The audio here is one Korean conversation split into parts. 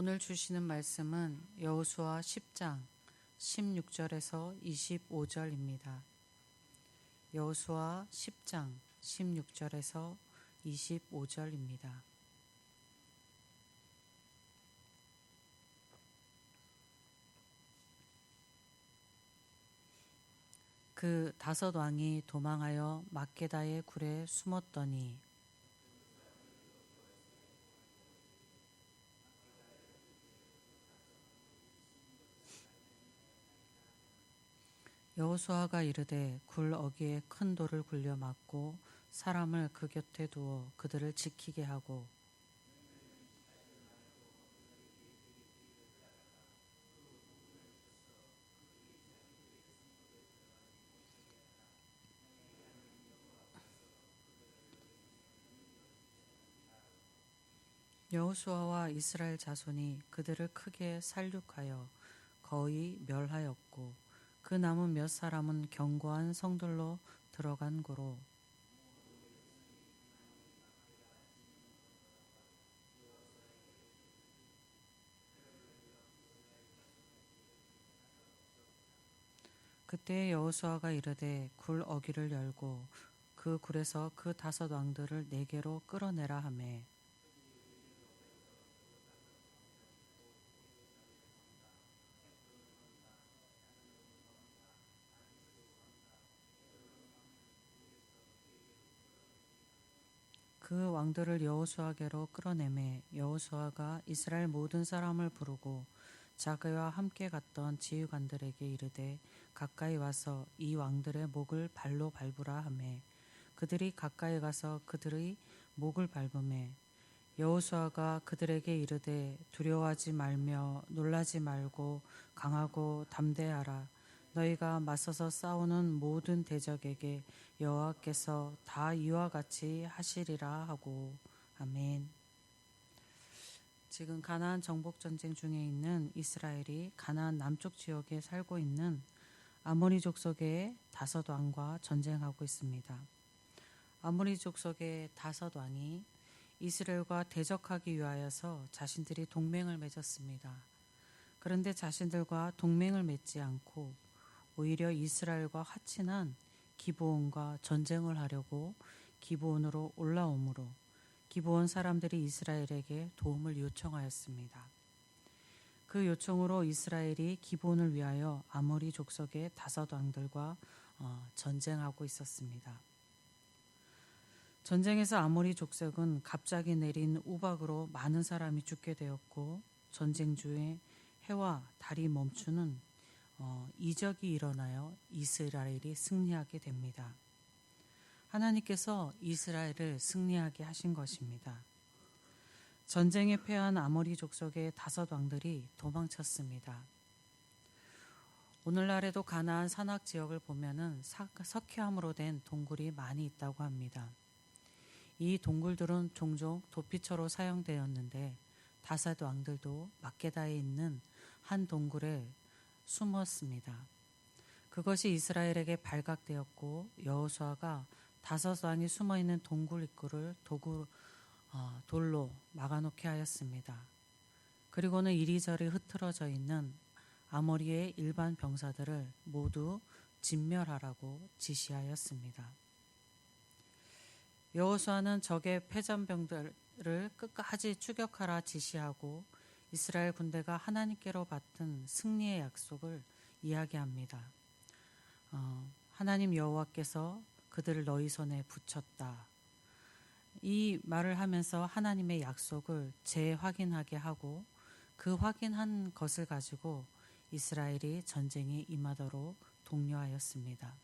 오늘 주시는 말씀은 여호수아 10장 16절에서 25절입니다. 여호수아 10장 16절에서 25절입니다. 그 다섯 왕이 도망하여 막게다의 굴에 숨었더니 여호수아가 이르되 굴 어귀에 큰 돌을 굴려 막고 사람을 그 곁에 두어 그들을 지키게 하고 여호수아와 이스라엘 자손이 그들을 크게 살육하여 거의 멸하였고 그 남은 몇 사람은 견고한 성들로 들어간 고로 그때 여호수아가 이르되 굴 어귀를 열고 그 굴에서 그 다섯 왕들을 내게로 끌어내라 하매 그 왕들을 여호수아께로 끌어내매 여호수아가 이스라엘 모든 사람을 부르고 자기와 함께 갔던 지휘관들에게 이르되 가까이 와서 이 왕들의 목을 발로 밟으라 하매 그들이 가까이 가서 그들의 목을 밟으매 여호수아가 그들에게 이르되 두려워하지 말며 놀라지 말고 강하고 담대하라. 너희가 맞서서 싸우는 모든 대적에게 여호와께서 다 이와 같이 하시리라 하고. 아멘. 지금 가나안 정복 전쟁 중에 있는 이스라엘이 가나안 남쪽 지역에 살고 있는 아모리 족속의 다섯 왕과 전쟁하고 있습니다. 아모리 족속의 다섯 왕이 이스라엘과 대적하기 위하여서 자신들이 동맹을 맺었습니다. 그런데 자신들과 동맹을 맺지 않고 오히려 이스라엘과 화친한 기브온과 전쟁을 하려고 기브온으로 올라오므로 기브온 사람들이 이스라엘에게 도움을 요청하였습니다. 그 요청으로 이스라엘이 기브온을 위하여 아모리 족속의 다섯 왕들과 전쟁하고 있었습니다. 전쟁에서 아모리 족속은 갑자기 내린 우박으로 많은 사람이 죽게 되었고 전쟁 중에 해와 달이 멈추는 이적이 일어나여 이스라엘이 승리하게 됩니다. 하나님께서 이스라엘을 승리하게 하신 것입니다. 전쟁에 패한 아모리 족속의 다섯 왕들이 도망쳤습니다. 오늘날에도 가나안 산악 지역을 보면은 석회암으로 된 동굴이 많이 있다고 합니다. 이 동굴들은 종종 도피처로 사용되었는데 다섯 왕들도 막게다에 있는 한 동굴에 숨었습니다. 그것이 이스라엘에게 발각되었고 여호수아가 다섯 왕이 숨어있는 동굴 입구를 돌로 막아놓게 하였습니다. 그리고는 이리저리 흩어져 있는 아모리의 일반 병사들을 모두 진멸하라고 지시하였습니다. 여호수아는 적의 패전병들을 끝까지 추격하라 지시하고 이스라엘 군대가 하나님께로 받은 승리의 약속을 이야기합니다. 하나님 여호와께서 그들을 너희 손에 붙였다. 이 말을 하면서 하나님의 약속을 재확인하게 하고 그 확인한 것을 가지고 이스라엘이 전쟁에 임하도록 독려하였습니다.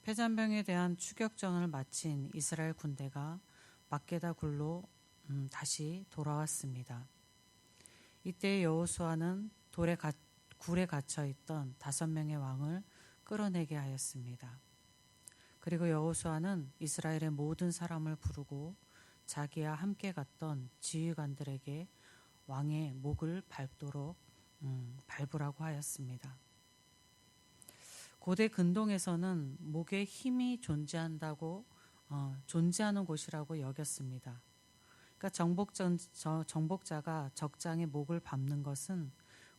패잔병에 대한 추격전을 마친 이스라엘 군대가 막게다 굴로 다시 돌아왔습니다. 이때 여호수아는 굴에 갇혀 있던 5명의 왕을 끌어내게 하였습니다. 그리고 여호수아는 이스라엘의 모든 사람을 부르고 자기와 함께 갔던 지휘관들에게 왕의 목을 밟으라고 하였습니다. 고대 근동에서는 목에 힘이 존재하는 곳이라고 여겼습니다. 그러니까 정복자가 적장의 목을 밟는 것은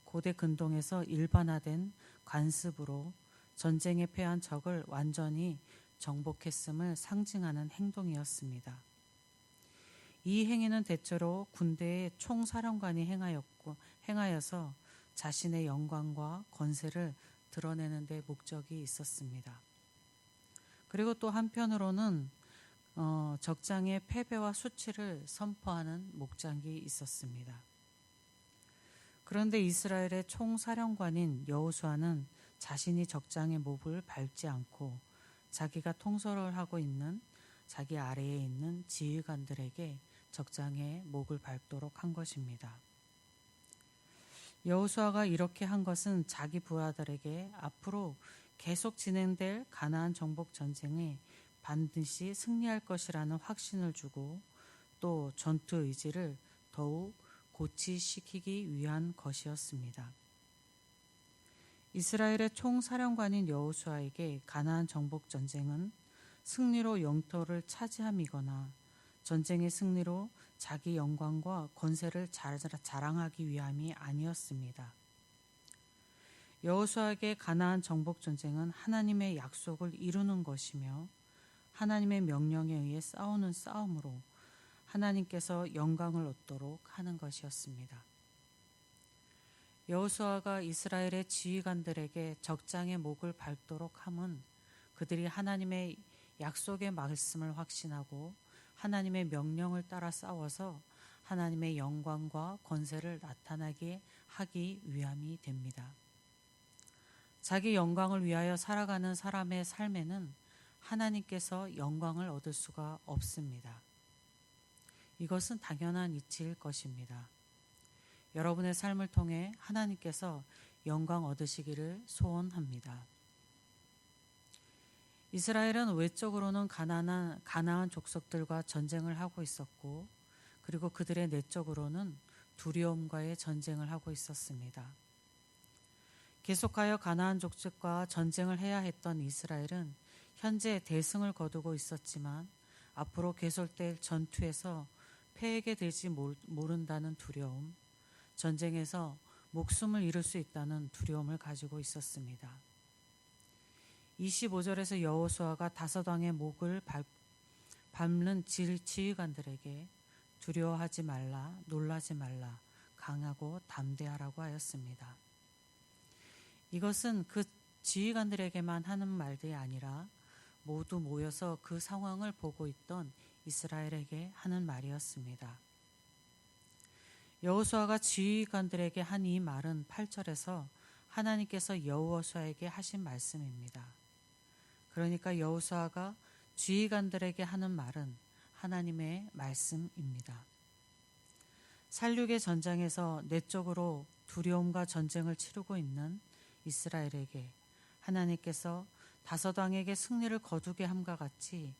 고대 근동에서 일반화된 관습으로 전쟁에 패한 적을 완전히 정복했음을 상징하는 행동이었습니다. 이 행위는 대체로 군대의 총사령관이 행하여서 자신의 영광과 권세를 드러내는 데 목적이 있었습니다. 그리고 또 한편으로는 적장의 패배와 수치를 선포하는 목적이 있었습니다. 그런데 이스라엘의 총사령관인 여호수아는 자신이 적장의 목을 밟지 않고 자기가 통솔을 하고 있는 자기 아래에 있는 지휘관들에게 적장의 목을 밟도록 한 것입니다. 여호수아가 이렇게 한 것은 자기 부하들에게 앞으로 계속 진행될 가나안 정복 전쟁에 반드시 승리할 것이라는 확신을 주고 또 전투 의지를 더욱 고취시키기 위한 것이었습니다. 이스라엘의 총사령관인 여호수아에게 가나안 정복 전쟁은 승리로 영토를 차지함이거나 전쟁의 승리로 자기 영광과 권세를 자랑하기 위함이 아니었습니다. 여호수아에게 가나안 정복 전쟁은 하나님의 약속을 이루는 것이며 하나님의 명령에 의해 싸우는 싸움으로 하나님께서 영광을 얻도록 하는 것이었습니다. 여호수아가 이스라엘의 지휘관들에게 적장의 목을 밟도록 함은 그들이 하나님의 약속의 말씀을 확신하고 하나님의 명령을 따라 싸워서 하나님의 영광과 권세를 나타나게 하기 위함이 됩니다. 자기 영광을 위하여 살아가는 사람의 삶에는 하나님께서 영광을 얻을 수가 없습니다. 이것은 당연한 이치일 것입니다. 여러분의 삶을 통해 하나님께서 영광 얻으시기를 소원합니다. 이스라엘은 외적으로는 가나안 족속들과 전쟁을 하고 있었고 그리고 그들의 내적으로는 두려움과의 전쟁을 하고 있었습니다. 계속하여 가나안 족속과 전쟁을 해야 했던 이스라엘은 현재 대승을 거두고 있었지만 앞으로 계속될 전투에서 패하게 될지 모른다는 두려움, 전쟁에서 목숨을 잃을 수 있다는 두려움을 가지고 있었습니다. 25절에서 여호수아가 다섯 왕의 목을 밟는 지휘관들에게 두려워하지 말라, 놀라지 말라, 강하고 담대하라고 하였습니다. 이것은 그 지휘관들에게만 하는 말들이 아니라 모두 모여서 그 상황을 보고 있던 이스라엘에게 하는 말이었습니다. 여호수아가 지휘관들에게 한 이 말은 8절에서 하나님께서 여호수아에게 하신 말씀입니다. 그러니까 여호수아가 지휘관들에게 하는 말은 하나님의 말씀입니다. 살육의 전장에서 내적으로 두려움과 전쟁을 치르고 있는 이스라엘에게 하나님께서 다섯 왕에게 승리를 거두게 함과 같이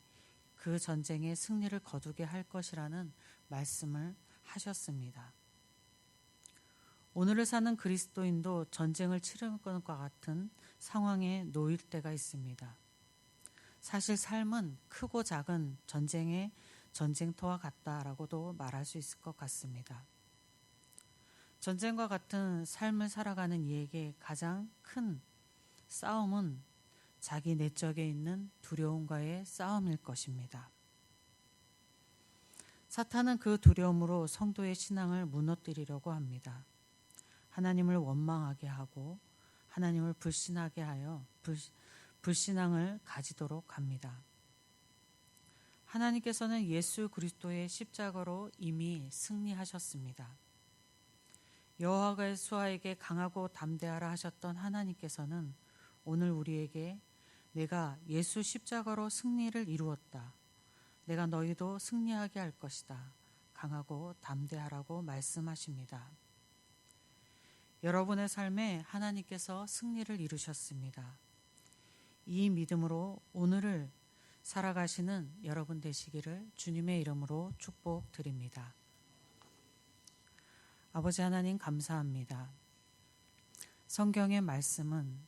그 전쟁에 승리를 거두게 할 것이라는 말씀을 하셨습니다. 오늘을 사는 그리스도인도 전쟁을 치르는 것과 같은 상황에 놓일 때가 있습니다. 사실 삶은 크고 작은 전쟁의 전쟁터와 같다라고도 말할 수 있을 것 같습니다. 전쟁과 같은 삶을 살아가는 이에게 가장 큰 싸움은 자기 내적에 있는 두려움과의 싸움일 것입니다. 사탄은 그 두려움으로 성도의 신앙을 무너뜨리려고 합니다. 하나님을 원망하게 하고 하나님을 불신하게 하여 불신앙을 가지도록 합니다. 하나님께서는 예수 그리스도의 십자가로 이미 승리하셨습니다. 여호수아에게 강하고 담대하라 하셨던 하나님께서는 오늘 우리에게 내가 예수 십자가로 승리를 이루었다. 내가 너희도 승리하게 할 것이다. 강하고 담대하라고 말씀하십니다. 여러분의 삶에 하나님께서 승리를 이루셨습니다. 이 믿음으로 오늘을 살아가시는 여러분 되시기를 주님의 이름으로 축복드립니다. 아버지 하나님 감사합니다. 성경의 말씀은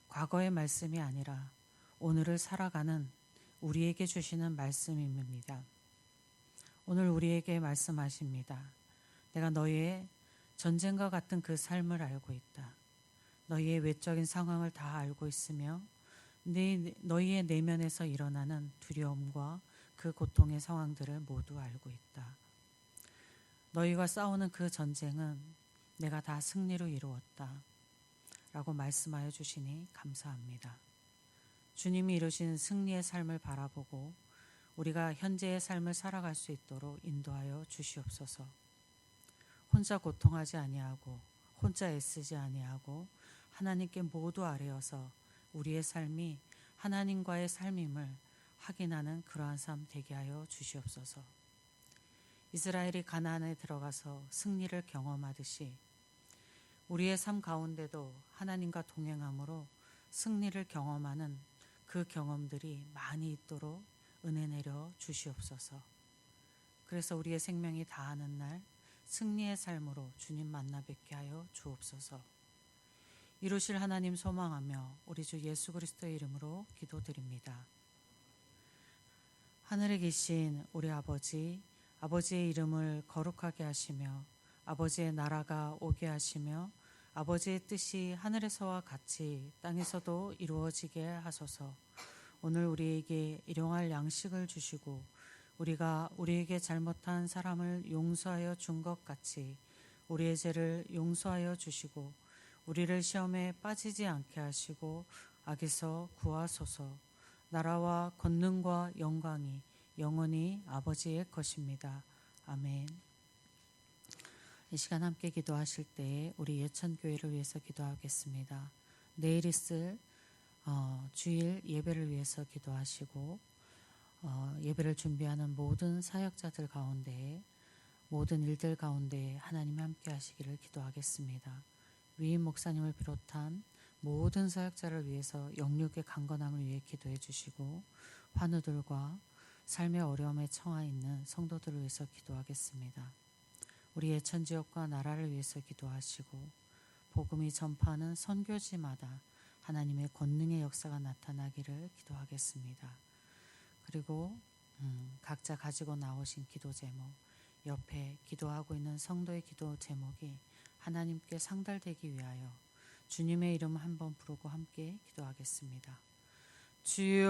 과거의 말씀이 아니라 오늘을 살아가는 우리에게 주시는 말씀입니다. 오늘 우리에게 말씀하십니다. 내가 너희의 전쟁과 같은 그 삶을 알고 있다. 너희의 외적인 상황을 다 알고 있으며 너희의 내면에서 일어나는 두려움과 그 고통의 상황들을 모두 알고 있다. 너희가 싸우는 그 전쟁은 내가 다 승리로 이루었다. 라고 말씀하여 주시니 감사합니다. 주님이 이루신 승리의 삶을 바라보고 우리가 현재의 삶을 살아갈 수 있도록 인도하여 주시옵소서. 혼자 고통하지 아니하고 혼자 애쓰지 아니하고 하나님께 모두 아뢰어서 우리의 삶이 하나님과의 삶임을 확인하는 그러한 삶 되게 하여 주시옵소서. 이스라엘이 가나안에 들어가서 승리를 경험하듯이 우리의 삶 가운데도 하나님과 동행함으로 승리를 경험하는 그 경험들이 많이 있도록 은혜 내려 주시옵소서. 그래서 우리의 생명이 다하는 날 승리의 삶으로 주님 만나 뵙게 하여 주옵소서. 이루실 하나님 소망하며 우리 주 예수 그리스도의 이름으로 기도드립니다. 하늘에 계신 우리 아버지, 아버지의 이름을 거룩하게 하시며 아버지의 나라가 오게 하시며 아버지의 뜻이 하늘에서와 같이 땅에서도 이루어지게 하소서. 오늘 우리에게 일용할 양식을 주시고 우리가 우리에게 잘못한 사람을 용서하여 준 것 같이 우리의 죄를 용서하여 주시고 우리를 시험에 빠지지 않게 하시고 악에서 구하소서. 나라와 권능과 영광이 영원히 아버지의 것입니다. 아멘. 이 시간 함께 기도하실 때 우리 예천교회를 위해서 기도하겠습니다. 내일 있을 주일 예배를 위해서 기도하시고 예배를 준비하는 모든 사역자들 가운데 모든 일들 가운데 하나님 함께 하시기를 기도하겠습니다. 위임 목사님을 비롯한 모든 사역자를 위해서 영육의 강건함을 위해 기도해 주시고 환우들과 삶의 어려움에 처해 있는 성도들을 위해서 기도하겠습니다. 우리 예천지역과 나라를 위해서 기도하시고 복음이 전파하는 선교지마다 하나님의 권능의 역사가 나타나기를 기도하겠습니다. 그리고 각자 가지고 나오신 기도 제목, 옆에 기도하고 있는 성도의 기도 제목이 하나님께 상달되기 위하여 주님의 이름 한번 부르고 함께 기도하겠습니다. 주여